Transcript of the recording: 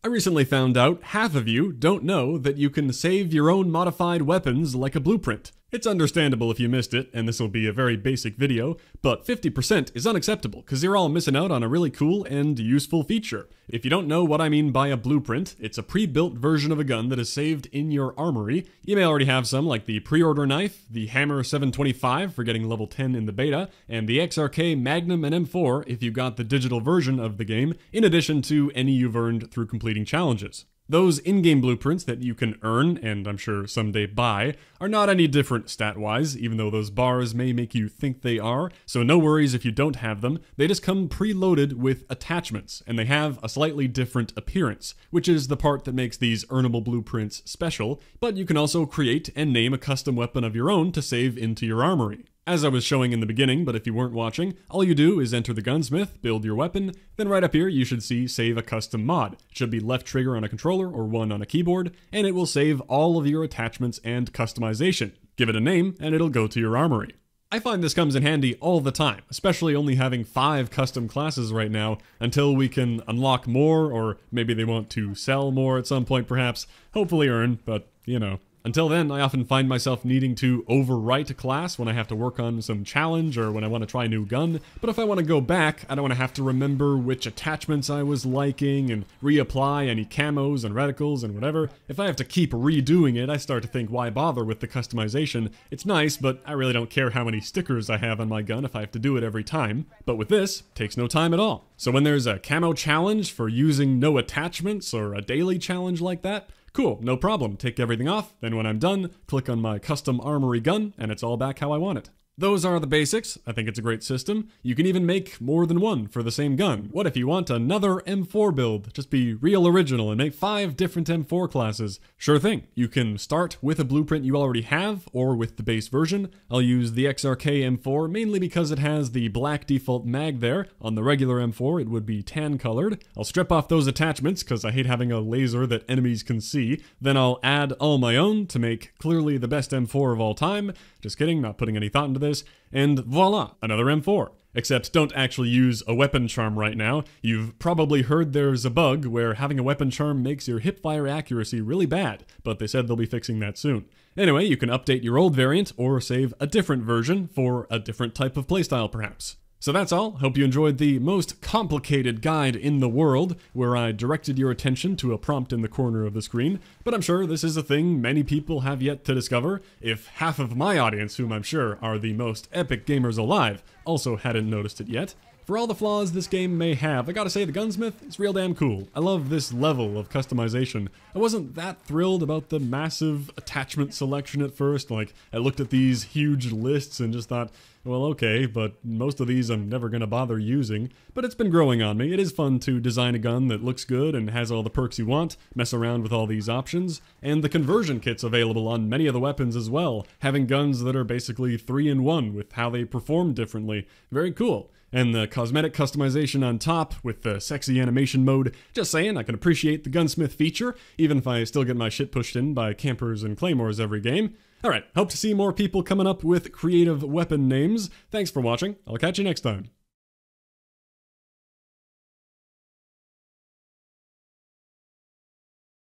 I recently found out half of you don't know that you can save your own modified weapons like a blueprint. It's understandable if you missed it, and this will be a very basic video, but 50% is unacceptable because you're all missing out on a really cool and useful feature. If you don't know what I mean by a blueprint, it's a pre-built version of a gun that is saved in your armory. You may already have some like the pre-order knife, the Hammer 725 for getting level 10 in the beta, and the XRK Magnum and M4 if you got the digital version of the game, in addition to any you've earned through completing challenges. Those in-game blueprints that you can earn, and I'm sure someday buy, are not any different stat-wise, even though those bars may make you think they are, so no worries if you don't have them. They just come preloaded with attachments, and they have a slightly different appearance, which is the part that makes these earnable blueprints special, but you can also create and name a custom weapon of your own to save into your armory. As I was showing in the beginning, but if you weren't watching, all you do is enter the gunsmith, build your weapon, then right up here you should see Save a Custom Mod. It should be left trigger on a controller or one on a keyboard, and it will save all of your attachments and customization. Give it a name, and it'll go to your armory. I find this comes in handy all the time, especially only having 5 custom classes right now, until we can unlock more, or maybe they want to sell more at some point perhaps, hopefully earn, but you know. Until then, I often find myself needing to overwrite a class when I have to work on some challenge or when I want to try a new gun, but if I want to go back, I don't want to have to remember which attachments I was liking and reapply any camos and reticles and whatever. If I have to keep redoing it, I start to think why bother with the customization. It's nice, but I really don't care how many stickers I have on my gun if I have to do it every time. But with this, it takes no time at all. So when there's a camo challenge for using no attachments or a daily challenge like that, cool, no problem, take everything off, then when I'm done, click on my custom armory gun, and it's all back how I want it. Those are the basics. I think it's a great system. You can even make more than one for the same gun. What if you want another M4 build? Just be real original and make 5 different M4 classes. Sure thing. You can start with a blueprint you already have, or with the base version. I'll use the XRK M4 mainly because it has the black default mag there. On the regular M4 it would be tan colored. I'll strip off those attachments because I hate having a laser that enemies can see. Then I'll add all my own to make clearly the best M4 of all time. Just kidding, not putting any thought into this. And voila, another M4. Except don't actually use a weapon charm right now. You've probably heard there's a bug where having a weapon charm makes your hipfire accuracy really bad, but they said they'll be fixing that soon. Anyway, you can update your old variant or save a different version for a different type of playstyle perhaps. So that's all. Hope you enjoyed the most complicated guide in the world, where I directed your attention to a prompt in the corner of the screen, but I'm sure this is a thing many people have yet to discover, if half of my audience, whom I'm sure are the most epic gamers alive, also hadn't noticed it yet. For all the flaws this game may have, I gotta say the gunsmith is real damn cool. I love this level of customization. I wasn't that thrilled about the massive attachment selection at first. Like, I looked at these huge lists and just thought, well, okay, but most of these I'm never gonna bother using. But it's been growing on me. It is fun to design a gun that looks good and has all the perks you want, mess around with all these options, and the conversion kit's available on many of the weapons as well, having guns that are basically 3-in-1 with how they perform differently. Very cool. And the cosmetic customization on top with the sexy animation mode. Just saying, I can appreciate the gunsmith feature, even if I still get my shit pushed in by campers and claymores every game. Alright, hope to see more people coming up with creative weapon names. Thanks for watching. I'll catch you next time.